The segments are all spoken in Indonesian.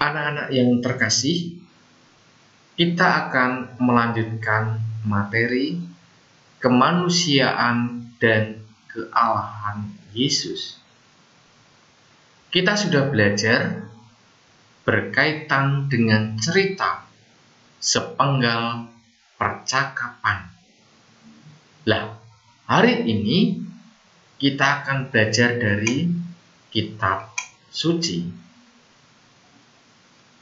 Anak-anak yang terkasih, kita akan melanjutkan materi kemanusiaan dan kealahan Yesus. Kita sudah belajar berkaitan dengan cerita sepenggal percakapan. Lah, hari ini kita akan belajar dari kitab suci.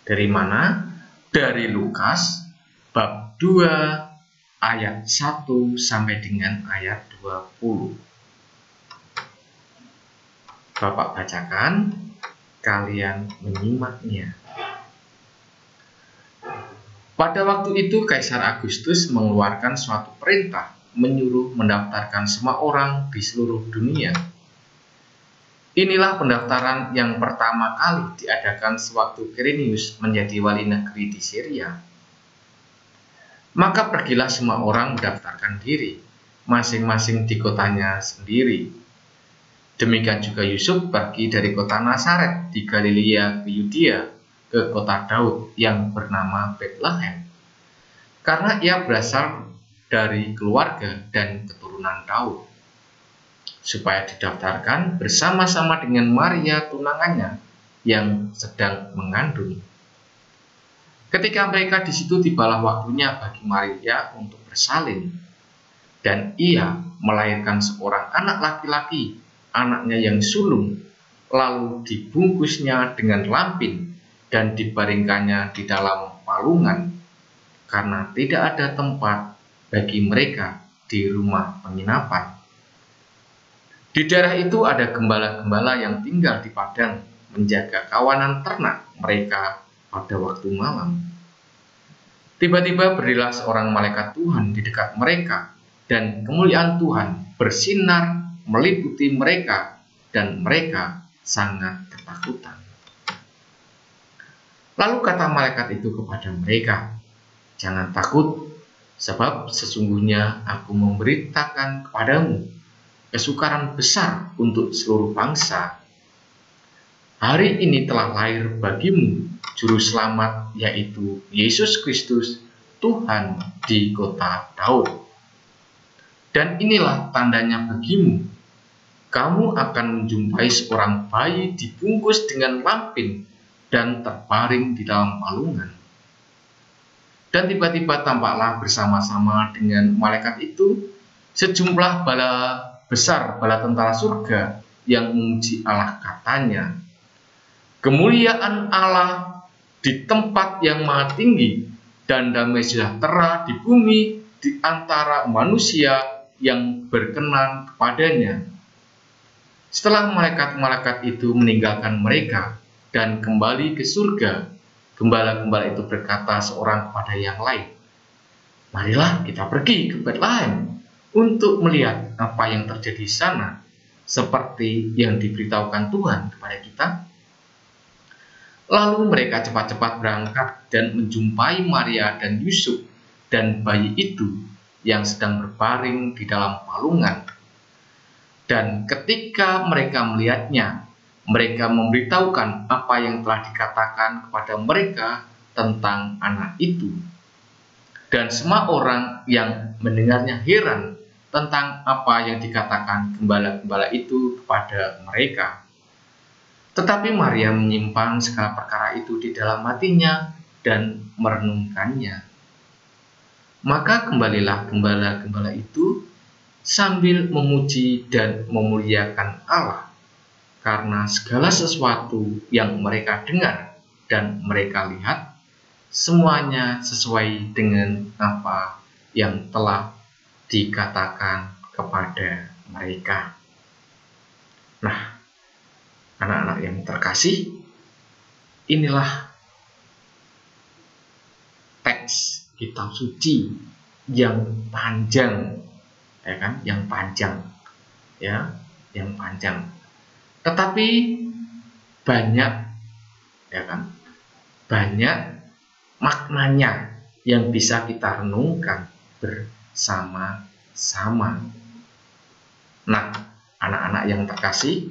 Dari mana? Dari Lukas bab 2 ayat 1 sampai dengan ayat 20. Bapak bacakan, kalian menyimaknya. Pada waktu itu Kaisar Agustus mengeluarkan suatu perintah menyuruh mendaftarkan semua orang di seluruh dunia. Inilah pendaftaran yang pertama kali diadakan sewaktu Quirinius menjadi wali negeri di Syria. Maka pergilah semua orang mendaftarkan diri, masing-masing di kotanya sendiri. Demikian juga Yusuf pergi dari kota Nazaret di Galilea ke Yudea, ke kota Daud yang bernama Betlehem, karena ia berasal dari keluarga dan keturunan Daud, supaya didaftarkan bersama-sama dengan Maria tunangannya yang sedang mengandung. Ketika mereka di situ, tibalah waktunya bagi Maria untuk bersalin, dan ia melahirkan seorang anak laki-laki, anaknya yang sulung, lalu dibungkusnya dengan lampin dan dibaringkannya di dalam palungan, karena tidak ada tempat bagi mereka di rumah penginapan. Di daerah itu ada gembala-gembala yang tinggal di padang menjaga kawanan ternak mereka pada waktu malam. Tiba-tiba berdirilah seorang malaikat Tuhan di dekat mereka, dan kemuliaan Tuhan bersinar meliputi mereka, dan mereka sangat ketakutan. Lalu kata malaikat itu kepada mereka, "Jangan takut, sebab sesungguhnya aku memberitakan kepadamu kesukaran besar untuk seluruh bangsa. Hari ini telah lahir bagimu Juru Selamat, yaitu Yesus Kristus, Tuhan di kota Daud. Dan inilah tandanya bagimu, kamu akan menjumpai seorang bayi dibungkus dengan lampin dan terbaring di dalam palungan." Dan tiba-tiba tampaklah bersama-sama dengan malaikat itu sejumlah bala tentara surga yang memuji Allah, katanya, "Kemuliaan Allah di tempat yang maha tinggi, dan damai sejahtera di bumi di antara manusia yang berkenan kepadanya." Setelah malaikat-malaikat itu meninggalkan mereka dan kembali ke surga, gembala-gembala itu berkata seorang kepada yang lain, "Marilah kita pergi ke Betlehem untuk melihat apa yang terjadi di sana, seperti yang diberitahukan Tuhan kepada kita." Lalu mereka cepat-cepat berangkat dan menjumpai Maria dan Yusuf dan bayi itu yang sedang berbaring di dalam palungan. Dan ketika mereka melihatnya, mereka memberitahukan apa yang telah dikatakan kepada mereka tentang anak itu. Dan semua orang yang mendengarnya heran tentang apa yang dikatakan gembala-gembala itu kepada mereka. Tetapi Maria menyimpan segala perkara itu di dalam hatinya dan merenungkannya. Maka kembalilah gembala-gembala itu sambil memuji dan memuliakan Allah, karena segala sesuatu yang mereka dengar dan mereka lihat, semuanya sesuai dengan apa yang telah dikatakan kepada mereka. Nah, anak-anak yang terkasih, inilah teks kitab suci yang panjang, ya kan? Yang panjang. Tetapi banyak, ya kan? Banyak maknanya yang bisa kita renungkan bersama-sama. Nah, anak-anak yang terkasih,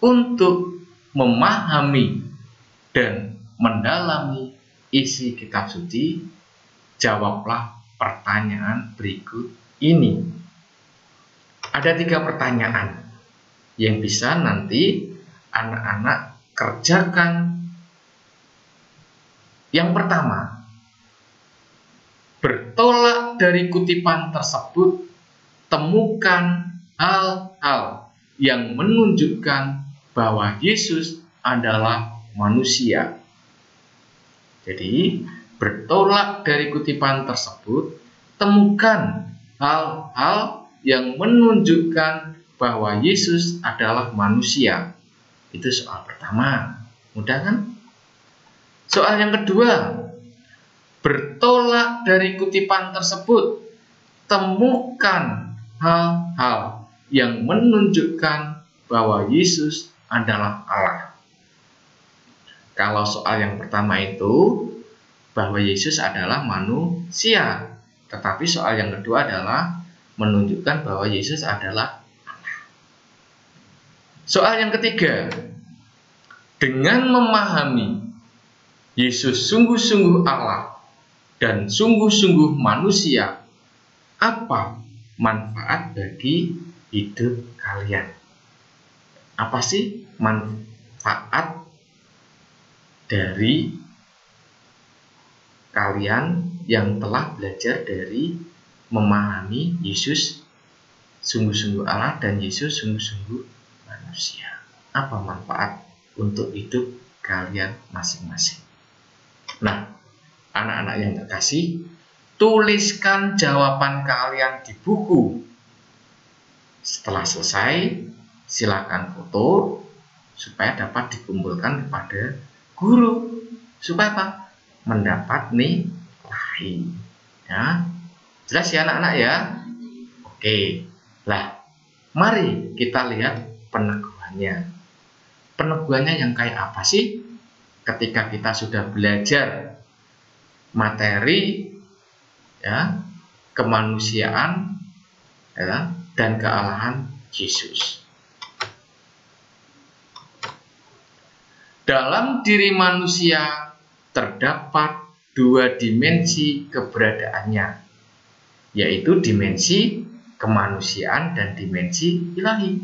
untuk memahami dan mendalami isi kitab suci, jawablah pertanyaan berikut ini. Ada 3 pertanyaan yang bisa nanti anak-anak kerjakan. Yang pertama, bertolak dari kutipan tersebut, temukan hal-hal yang menunjukkan bahwa Yesus adalah manusia. Jadi, bertolak dari kutipan tersebut, temukan hal-hal yang menunjukkan bahwa Yesus adalah manusia. Itu soal pertama. Mudah kan? Soal yang kedua, bertolak dari kutipan tersebut, temukan hal-hal yang menunjukkan bahwa Yesus adalah Allah. Kalau soal yang pertama itu bahwa Yesus adalah manusia, tetapi soal yang kedua adalah menunjukkan bahwa Yesus adalah Allah. Soal yang ketiga, dengan memahami Yesus sungguh-sungguh Allah dan sungguh-sungguh manusia, apa manfaat bagi hidup kalian? Apa sih manfaat dari kalian yang telah belajar dari memahami Yesus sungguh-sungguh Allah dan Yesus sungguh-sungguh manusia? Apa manfaat untuk hidup kalian masing-masing? Nah, anak-anak yang terkasih, tuliskan jawaban kalian di buku. Setelah selesai, silakan foto supaya dapat dikumpulkan kepada guru. Supaya apa? Mendapat nilai. Ya. Jelas ya anak-anak ya? Oke. Lah, mari kita lihat peneguhannya. Peneguhannya yang kayak apa sih? Ketika kita sudah belajar materi ya, kemanusiaan ya, dan kealahan Yesus. Dalam diri manusia terdapat 2 dimensi keberadaannya, yaitu dimensi kemanusiaan dan dimensi ilahi.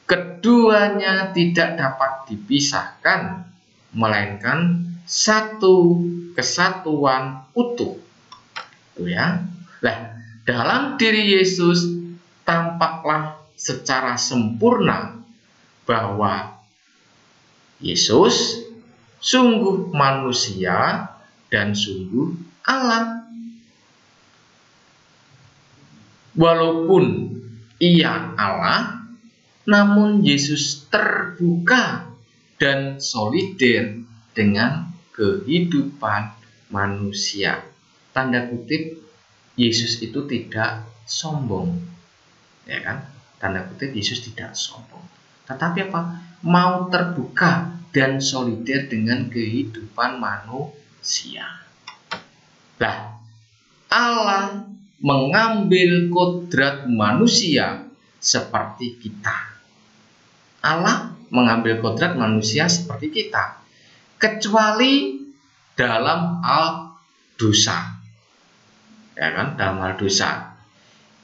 Keduanya tidak dapat dipisahkan, melainkan satu kesatuan utuh. Tuh ya. Nah, dalam diri Yesus tampaklah secara sempurna bahwa Yesus sungguh manusia dan sungguh Allah. Walaupun Ia Allah, namun Yesus terbuka dan solider dengan kehidupan manusia. Tanda kutip, Yesus itu tidak sombong. Ya kan? Tanda kutip, Yesus tidak sombong. Tetapi apa? Mau terbuka dan solider dengan kehidupan manusia. Nah, Allah mengambil kodrat manusia seperti kita. Allah mengambil kodrat manusia seperti kita, kecuali dalam hal dosa. Ya kan? Dalam hal dosa.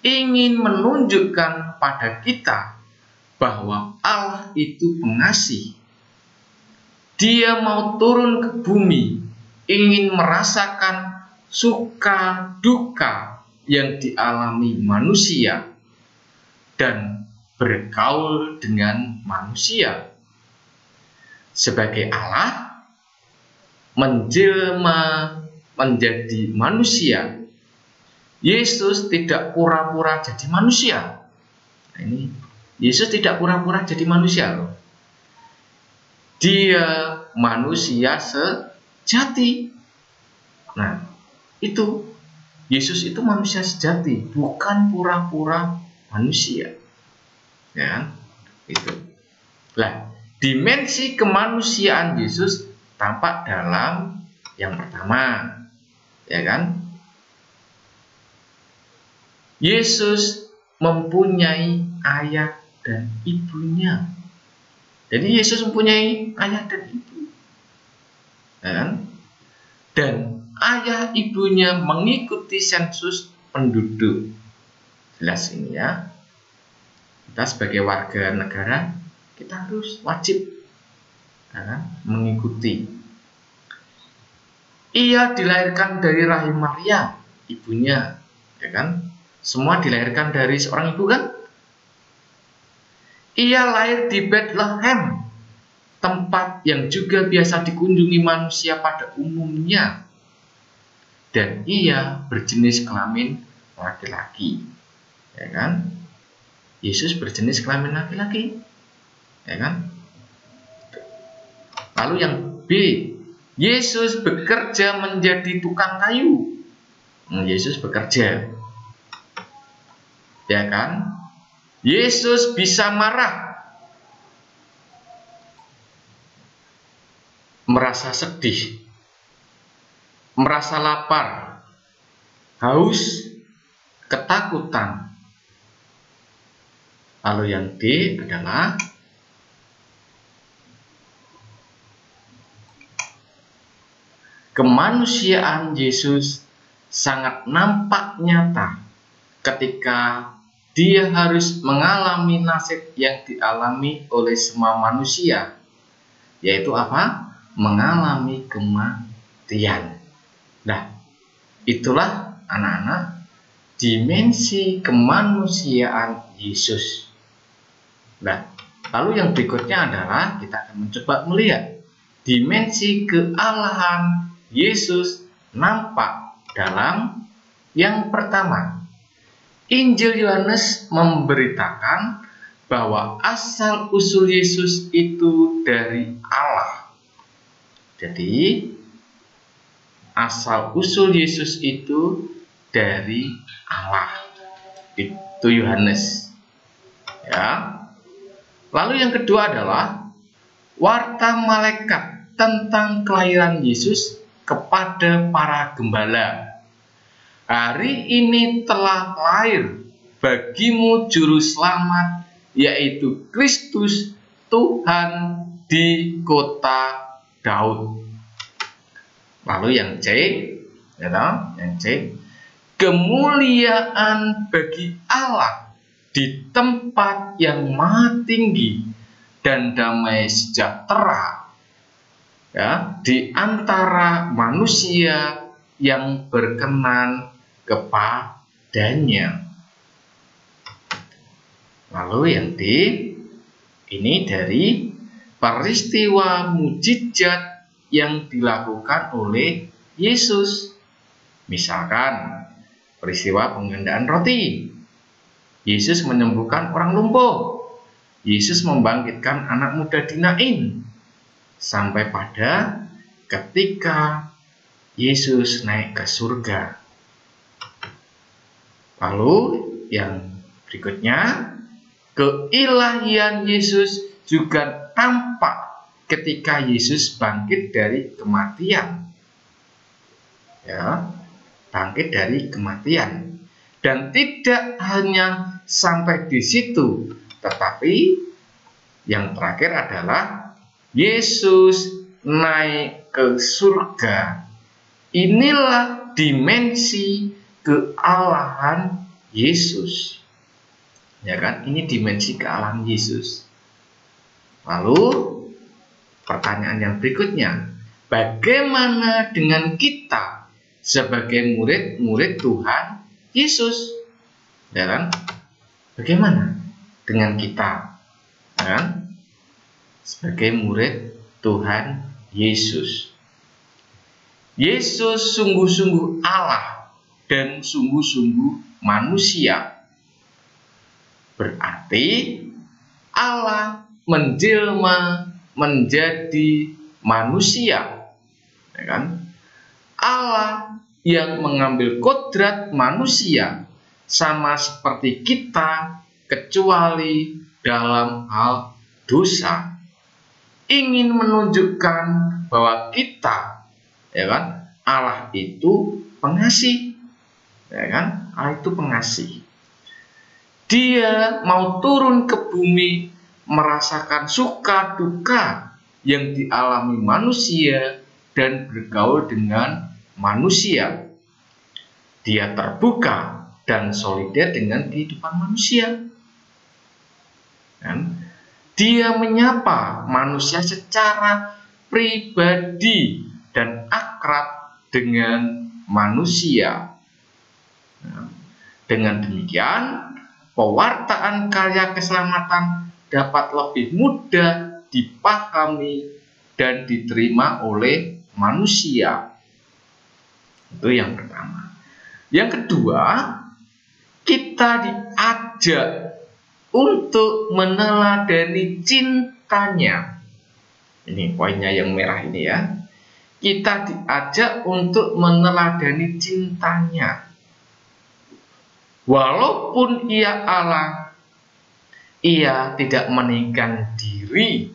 Ingin menunjukkan pada kita bahwa Allah itu pengasih. Dia mau turun ke bumi, ingin merasakan suka duka yang dialami manusia dan bergaul dengan manusia. Sebagai Allah menjelma menjadi manusia, Yesus tidak pura-pura jadi manusia. Nah, ini Yesus tidak pura-pura jadi manusia loh. Dia manusia sejati. Nah, itu Yesus itu manusia sejati, bukan pura-pura manusia. Ya, itu. Lah, dimensi kemanusiaan Yesus tampak dalam yang pertama, ya kan? Yesus mempunyai ayah dan ibunya. Jadi Yesus mempunyai ayah dan ibu. ya kan? Dan ayah ibunya mengikuti sensus penduduk. Jelas ini ya. Kita sebagai warga negara, kita harus wajib mengikuti. Ia dilahirkan dari rahim Maria, ibunya, ya kan? Semua dilahirkan dari seorang ibu kan? Ia lahir di Bethlehem, tempat yang juga biasa dikunjungi manusia pada umumnya. Dan ia berjenis kelamin laki-laki, ya kan? Yesus berjenis kelamin laki-laki, ya kan? Lalu yang B, Yesus bekerja menjadi tukang kayu. Yesus bekerja, ya kan? Yesus bisa marah, merasa sedih, merasa lapar, haus, ketakutan. Lalu yang D adalah kemanusiaan Yesus sangat nampak nyata ketika dia harus mengalami nasib yang dialami oleh semua manusia, yaitu apa? Mengalami kematian. Nah, itulah anak-anak dimensi kemanusiaan Yesus. Nah, lalu yang berikutnya adalah kita akan mencoba melihat dimensi kealahan Yesus nampak dalam yang pertama. Injil Yohanes memberitakan bahwa asal-usul Yesus itu dari Allah. Jadi, asal-usul Yesus itu dari Allah. Itu Yohanes. Ya. Lalu yang kedua adalah warta malaikat tentang kelahiran Yesus kepada para gembala. Hari ini telah lahir bagimu juru selamat, yaitu Kristus Tuhan di kota Daud. Lalu yang C, yang C, kemuliaan bagi Allah di tempat yang maha tinggi dan damai sejahtera, ya, di antara manusia yang berkenan kepadanya. Lalu yang D, ini dari peristiwa mujizat yang dilakukan oleh Yesus. Misalkan peristiwa penggandaan roti, Yesus menyembuhkan orang lumpuh, Yesus membangkitkan anak muda di Nain, sampai pada ketika Yesus naik ke surga. Lalu yang berikutnya, keilahian Yesus juga tampak ketika Yesus bangkit dari kematian. Ya, bangkit dari kematian. Dan tidak hanya sampai di situ, tetapi yang terakhir adalah Yesus naik ke surga. Inilah dimensi kealahan Yesus. Ya kan? Ini dimensi kealahan Yesus. Lalu pertanyaan yang berikutnya, bagaimana dengan kita sebagai murid-murid Tuhan Yesus? Ya kan? Bagaimana dengan kita, ya kan? Sebagai murid Tuhan Yesus. Yesus sungguh-sungguh Allah dan sungguh-sungguh manusia. Berarti Allah menjelma menjadi manusia, ya kan? Allah yang mengambil kodrat manusia sama seperti kita, kecuali dalam hal dosa, ingin menunjukkan bahwa kita, ya kan, Allah itu pengasih, ya kan? Allah itu pengasih. Dia mau turun ke bumi merasakan suka duka yang dialami manusia dan bergaul dengan manusia. Dia terbuka dan solider dengan kehidupan manusia. Dan dia menyapa manusia secara pribadi dan akrab dengan manusia. Dengan demikian, pewartaan karya keselamatan dapat lebih mudah dipahami dan diterima oleh manusia. Itu yang pertama. Yang kedua, kita diajak untuk meneladani cintanya. Ini poinnya yang merah ini ya. Kita diajak untuk meneladani cintanya. Walaupun ia Allah, ia tidak meninggikan diri.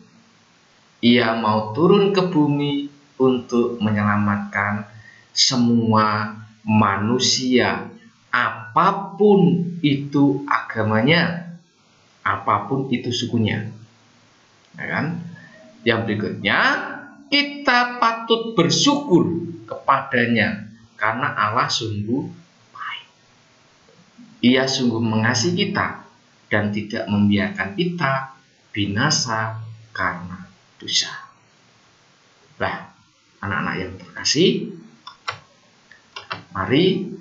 Ia mau turun ke bumi untuk menyelamatkan semua manusia, apapun itu agamanya, apapun itu sukunya. Ya kan? Yang berikutnya, kita patut bersyukur kepadanya karena Allah sungguh baik. Ia sungguh mengasihi kita dan tidak membiarkan kita binasa karena dosa. Nah, anak-anak yang terkasih, mari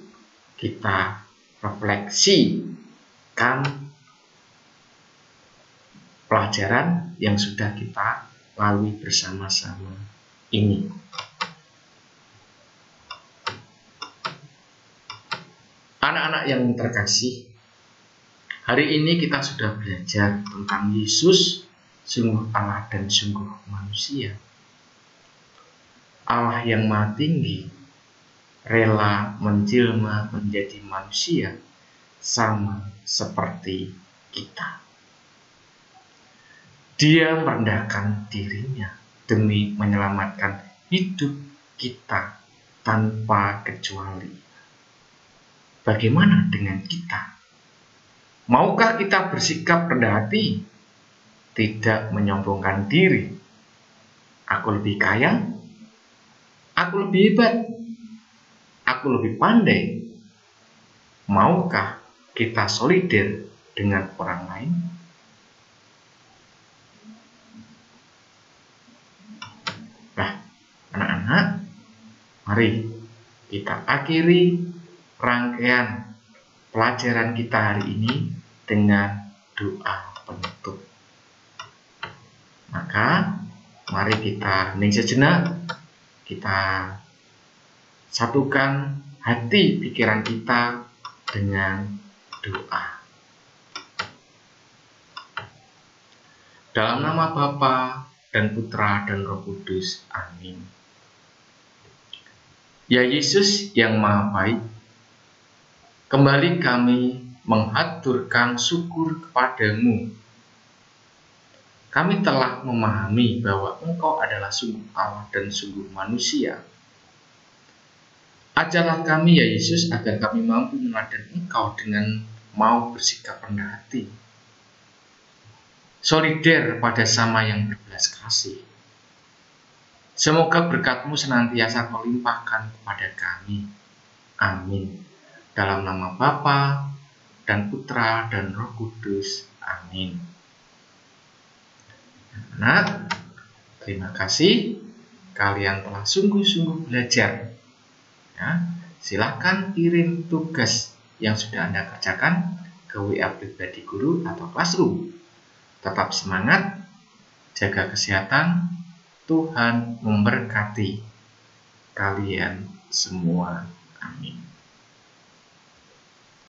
kita refleksikan pelajaran yang sudah kita lalui bersama-sama ini. Anak-anak yang terkasih, hari ini kita sudah belajar tentang Yesus, sungguh Allah dan sungguh manusia. Allah yang Maha Tinggi rela menjelma menjadi manusia sama seperti kita. Dia merendahkan dirinya demi menyelamatkan hidup kita tanpa kecuali. Bagaimana dengan kita? Maukah kita bersikap rendah hati? Tidak menyombongkan diri. Aku lebih kaya? Aku lebih hebat? Aku lebih pandai? Maukah kita solider dengan orang lain? Nah, anak-anak, mari kita akhiri rangkaian pelajaran kita hari ini dengan doa penutup. Maka, mari kita hening sejenak, kita satukan hati pikiran kita dengan doa. Dalam nama Bapa dan Putra dan Roh Kudus. Amin. Ya Yesus yang Maha Baik, kembali kami menghaturkan syukur kepadamu. Kami telah memahami bahwa Engkau adalah sungguh Allah dan sungguh manusia. Ajarlah kami ya Yesus agar kami mampu meneladani Engkau dengan mau bersikap rendah hati, solider pada sama yang berbelas kasih. Semoga berkat-Mu senantiasa Kau limpahkan kepada kami. Amin. Dalam nama Bapa dan Putra dan Roh Kudus. Amin. Anak, terima kasih kalian telah sungguh-sungguh belajar. Ya, silahkan kirim tugas yang sudah Anda kerjakan ke WA pribadi guru atau classroom. Tetap semangat, jaga kesehatan, Tuhan memberkati kalian semua. Amin.